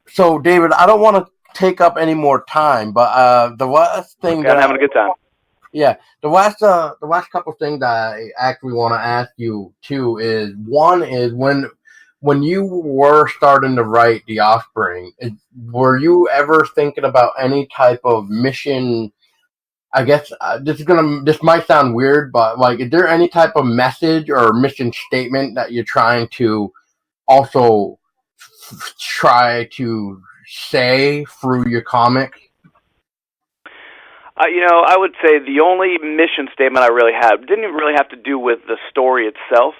So David, I don't want to take up any more time, but the last thing I'm having a good time. Yeah, the last couple things that I actually want to ask you too is one is when you were starting to write The Offspring, were you ever thinking about any type of mission? I guess this might sound weird, but like, is there any type of message or mission statement that you're trying to also try to say through your comic? I would say the only mission statement I really had didn't even really have to do with the story itself.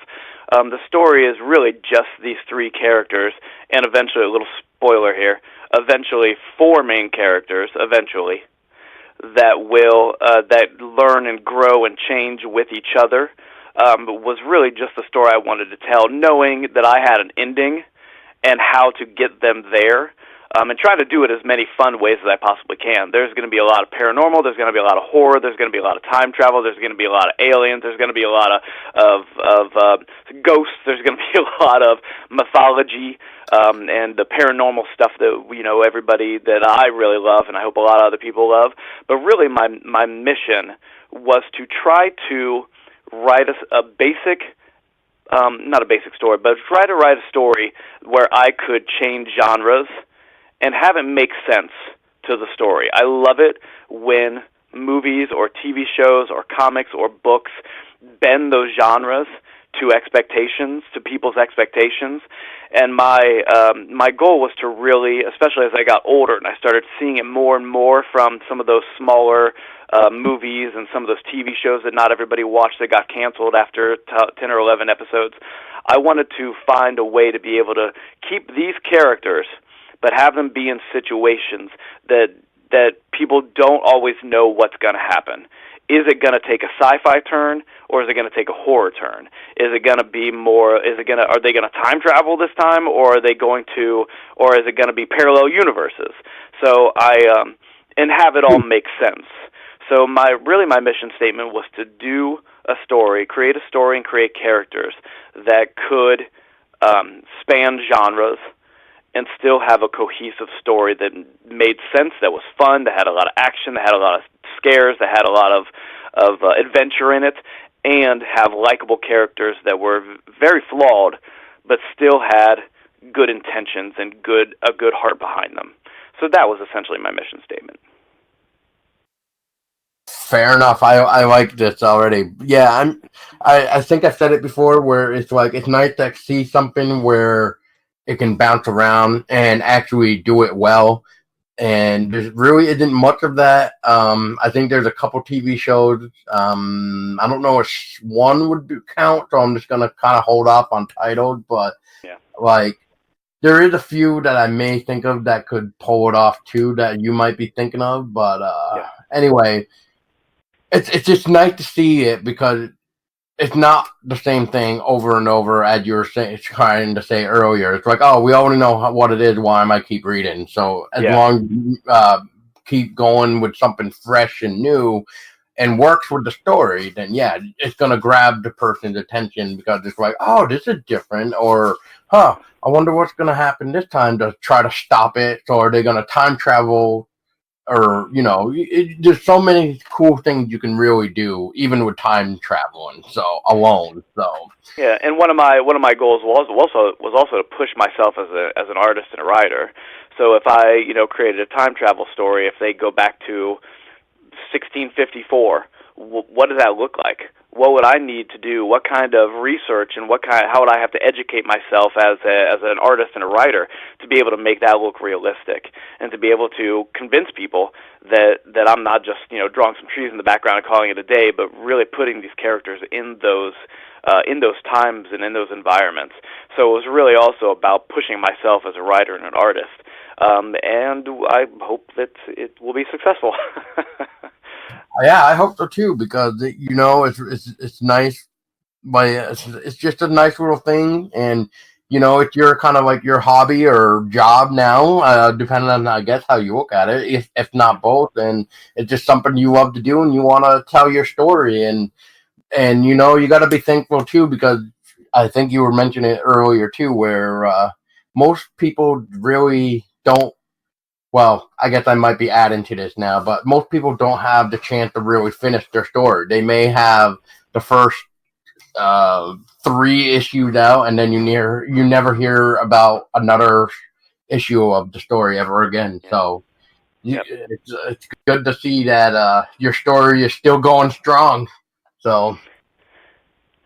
The story is really just these 3 characters, and eventually, a little spoiler here, eventually 4 main characters, eventually, that will that learn and grow and change with each other. Was really just the story I wanted to tell, knowing that I had an ending and how to get them there. And trying to do it as many fun ways as I possibly can. There's going to be a lot of paranormal. There's going to be a lot of horror. There's going to be a lot of time travel. There's going to be a lot of aliens. There's going to be a lot of ghosts. There's going to be a lot of mythology and the paranormal stuff that everybody that I really love, and I hope a lot of other people love. But really, my mission was to try to write a basic. Not a basic story, but try to write a story where I could change genres and have it make sense to the story. I love it when movies or TV shows or comics or books bend those genres to expectations, to people's expectations. And my goal was to really, especially as I got older and I started seeing it more and more from some of those smaller movies and some of those TV shows that not everybody watched that got canceled after 10 or 11 episodes, I wanted to find a way to be able to keep these characters but have them be in situations that people don't always know what's going to happen. Is it going to take a sci-fi turn, or is it going to take a horror turn? Is it going to be more? Are they going to time travel this time, or is it going to be parallel universes? So and have it all make sense. So my mission statement was to do a story, create a story, and create characters that could span genres and still have a cohesive story that made sense, that was fun, that had a lot of action, that had a lot of scares, that had a lot of adventure in it, and have likable characters that were very flawed, but still had good intentions and a good heart behind them. So that was essentially my mission statement. Fair enough. I like this already. Yeah, I think I said it before where it's like it's nice to see something where it can bounce around and actually do it well. And there really isn't much of that. I think there's a couple TV shows. I don't know if one would count, so I'm just gonna kind of hold off on titles. But yeah, like there is a few that I may think of that could pull it off too that you might be thinking of. But anyway, it's just nice to see it because it's not the same thing over and over as you were trying to say earlier. It's like, oh, we already know what it is. Why am I keep reading? So as long as you keep going with something fresh and new and works with the story, then yeah, it's going to grab the person's attention because it's like, oh, this is different. Or, I wonder what's going to happen this time to try to stop it. So are they going to time travel? Or there's so many cool things you can really do even with time traveling alone. Yeah, and one of my goals was also to push myself as an artist and a writer. So if I created a time travel story, if they go back to 1654, what does that look like? What would I need to do? What kind of research and how would I have to educate myself as an artist and a writer to be able to make that look realistic and to be able to convince people that I'm not just drawing some trees in the background and calling it a day, but really putting these characters in those times and in those environments. So it was really also about pushing myself as a writer and an artist, and I hope that it will be successful. Yeah, I hope so too because it's nice, but it's just a nice little thing, and it's your kind of like your hobby or job now, depending on I guess how you look at it. If not both, then it's just something you love to do and you want to tell your story, and you got to be thankful too because I think you were mentioning it earlier too, where most people really don't. Well, I guess I might be adding to this now, but most people don't have the chance to really finish their story. They may have the first 3 issues out, and then you never hear about another issue of the story ever again. So it's good to see that your story is still going strong. So.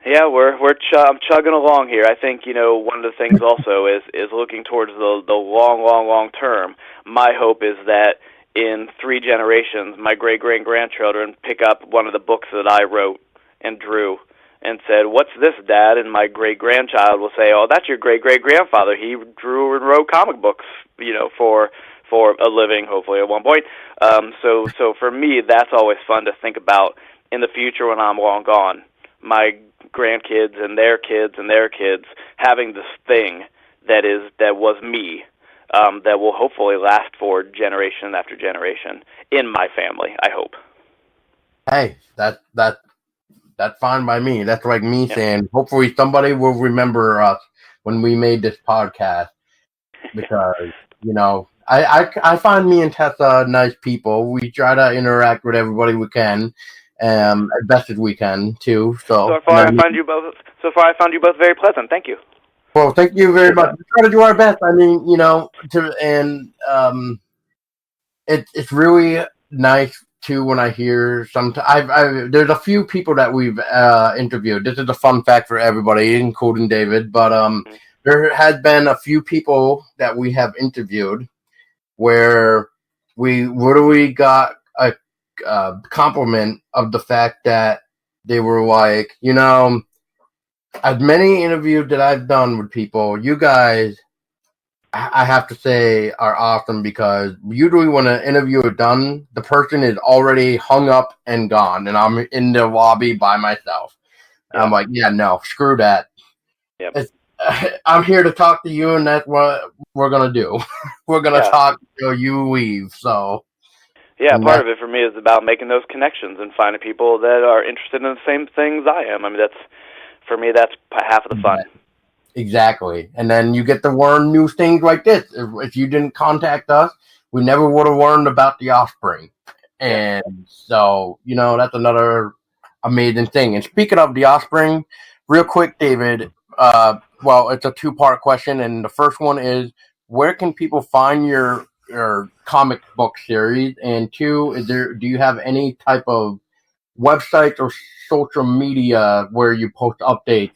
Yeah, I'm chugging along here. I think one of the things also is looking towards the long term. My hope is that in 3 generations, my great-great-grandchildren pick up one of the books that I wrote and drew and said, "What's this, Dad?" And my great-grandchild will say, "Oh, that's your great-great-grandfather. He drew and wrote comic books, for a living, hopefully at one point." So for me, that's always fun to think about in the future when I'm long gone. My grandkids and their kids and their kids having this thing that was me, that will hopefully last for generation after generation in my family, I hope. Hey, that's fine by me. That's like me saying, hopefully somebody will remember us when we made this podcast because I find me and Tessa nice people. We try to interact with everybody we can. As best as we can too. So far, I found you both very pleasant. Thank you. Well, thank you very much. We try to do our best. I mean, it's really nice too when I hear there's a few people that we've interviewed. This is a fun fact for everybody, including David. But there has been a few people that we have interviewed where we literally got a compliment of the fact that they were like, as many interviews that I've done with people, you guys, I have to say, are awesome because usually when an interview is done, the person is already hung up and gone, and I'm in the lobby by myself. Yeah. I'm like, yeah, no, screw that. Yep. I'm here to talk to you, and that's what we're going to do. We're going to talk until you leave, so... Yeah, part of it for me is about making those connections and finding people that are interested in the same things I am. I mean, that's half of the fun. Exactly. And then you get to learn new things like this. If you didn't contact us, we never would have learned about the Offspring. And so, that's another amazing thing. And speaking of the Offspring, real quick, David. Well, it's a two-part question, and the first one is, where can people find your comic book series? And two, do you have any type of websites or social media where you post updates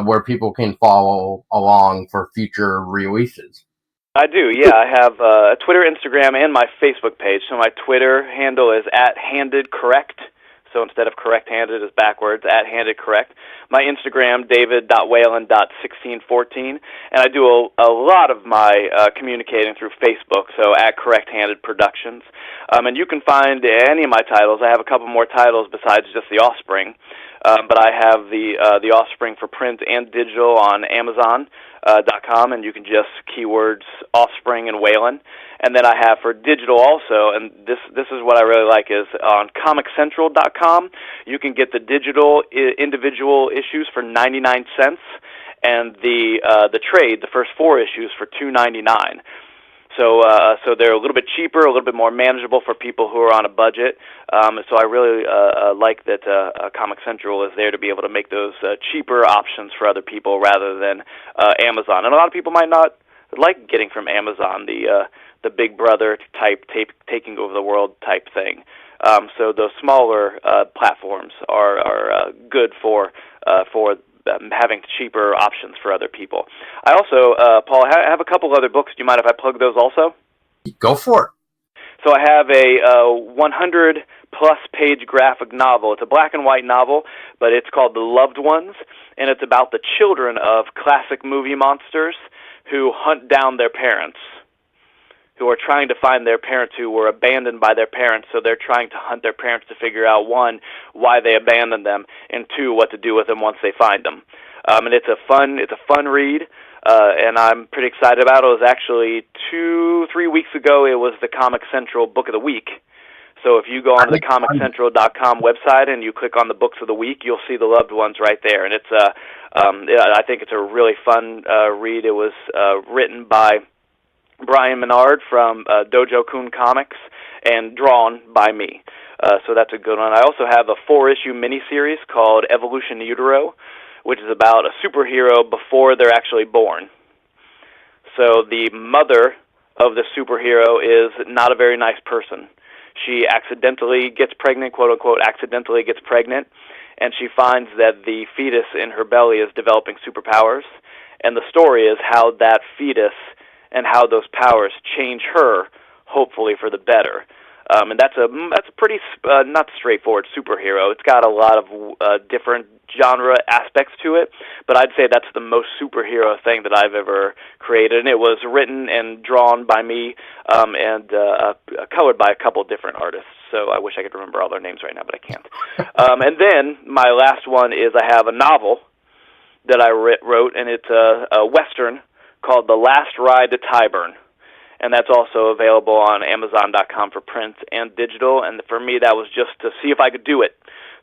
where people can follow along for future releases? I do, yeah. I have a Twitter, Instagram, and my Facebook page. So my Twitter handle is @handedcorrect. So instead of correct-handed, it's backwards, @handedcorrect. My Instagram, david.whalen.1614. And I do a lot of my communicating through Facebook, so @correct-handed-productions. And you can find any of my titles. I have a couple more titles besides just The Offspring. But I have the Offspring for print and digital on Amazon.com, and you can just keywords Offspring and Whalen. And then I have for digital also, and this is what I really like, is on ComicCentral.com. You can get the digital individual issues for 99 cents, and the trade, the first 4 issues, for $2.99. So they're a little bit cheaper, a little bit more manageable for people who are on a budget. So I really like that Comic Central is there to be able to make those cheaper options for other people rather than Amazon. And a lot of people might not like getting from Amazon the Big Brother type taking over the world type thing. So those smaller platforms are good for having cheaper options for other people. I also, Paul, I have a couple other books. Do you mind if I plug those also? Go for it. So I have a 100-plus page graphic novel. It's a black and white novel, but it's called The Loved Ones, and it's about the children of classic movie monsters who hunt down their parents, who are trying to find their parents who were abandoned by their parents. So they're trying to hunt their parents to figure out, 1, why they abandoned them, and 2, what to do with them once they find them. And it's a fun read, and I'm pretty excited about it. It was actually 2-3 weeks ago. It was the Comic Central Book of the Week. So if you go onto the ComicCentral.com website and you click on the Books of the Week, you'll see The Loved Ones right there. And it's I think it's a really fun read. It was written by Brian Menard from Dojo Kun Comics and drawn by me. So that's a good one. I also have a 4-issue miniseries called Evolution Utero, which is about a superhero before they're actually born. So the mother of the superhero is not a very nice person. She accidentally gets pregnant, quote-unquote, accidentally gets pregnant, and she finds that the fetus in her belly is developing superpowers. And the story is how that fetus and how those powers change her, hopefully for the better. And that's a pretty not straightforward superhero. It's got a lot of different genre aspects to it, but I'd say that's the most superhero thing that I've ever created. And it was written and drawn by me and colored by a couple different artists. So I wish I could remember all their names right now, but I can't. And then my last one is I have a novel that I wrote, and it's a Western called The Last Ride to Tyburn. And that's also available on Amazon.com for print and digital. And for me, that was just to see if I could do it.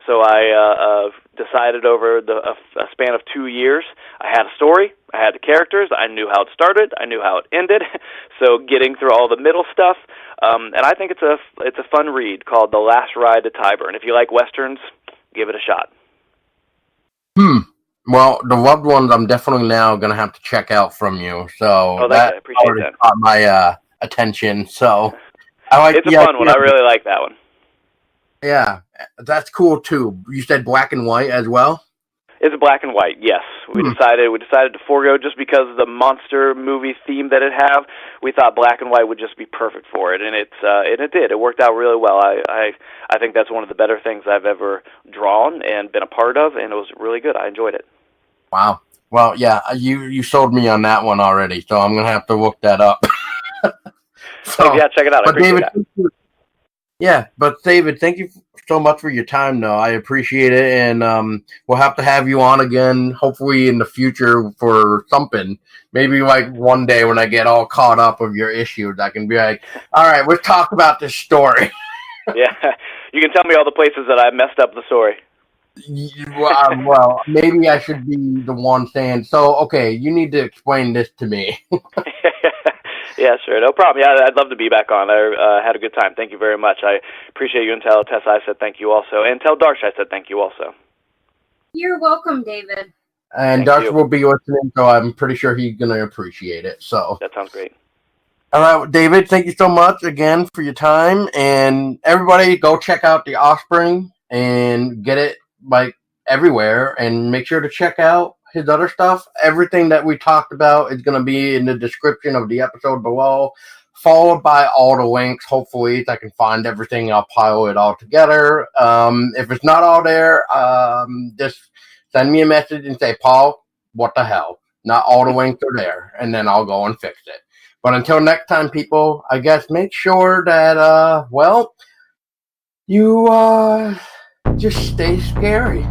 So I decided over a span of 2 years, I had a story, I had the characters, I knew how it started, I knew how it ended. So getting through all the middle stuff, and I think it's a fun read called The Last Ride to Tyburn. If you like Westerns, give it a shot. Well, The Loved Ones, I'm definitely now going to have to check out from you. So I appreciate that. Caught my attention. So I like it's a fun one. I really like that one. Yeah, that's cool too. You said black and white as well? It's black and white, yes. We decided to forego just because of the monster movie theme that it have. We thought black and white would just be perfect for it, and it did. It worked out really well. I think that's one of the better things I've ever drawn and been a part of, and it was really good. I enjoyed it. Wow. Well, yeah, you sold me on that one already, so I'm gonna have to look that up. So yeah, check it out. I appreciate that. Yeah, but David, thank you so much for your time, though. I appreciate it, and we'll have to have you on again, hopefully in the future for something. Maybe like one day when I get all caught up of your issues, I can be like, all right, let's talk about this story. Yeah, you can tell me all the places that I messed up the story. Well, maybe I should be the one saying, so, okay, you need to explain this to me. Yeah, sure. No problem. Yeah, I'd love to be back on. I had a good time. Thank you very much. I appreciate you, and tell Tessa I said thank you also. And tell Darsh I said thank you also. You're welcome, David. And Darsh will be listening, so I'm pretty sure he's going to appreciate it. So that sounds great. All right, David, thank you so much again for your time. And everybody go check out the Offspring and get it like everywhere. And make sure to check out his other stuff. Everything that we talked about is going to be in the description of the episode below, followed by all the links. Hopefully, if I can find everything, I'll pile it all together. If it's not all there, just send me a message and say, Paul, what the hell? Not all the links are there. And then I'll go and fix it. But until next time, people, I guess make sure that, you just stay scary.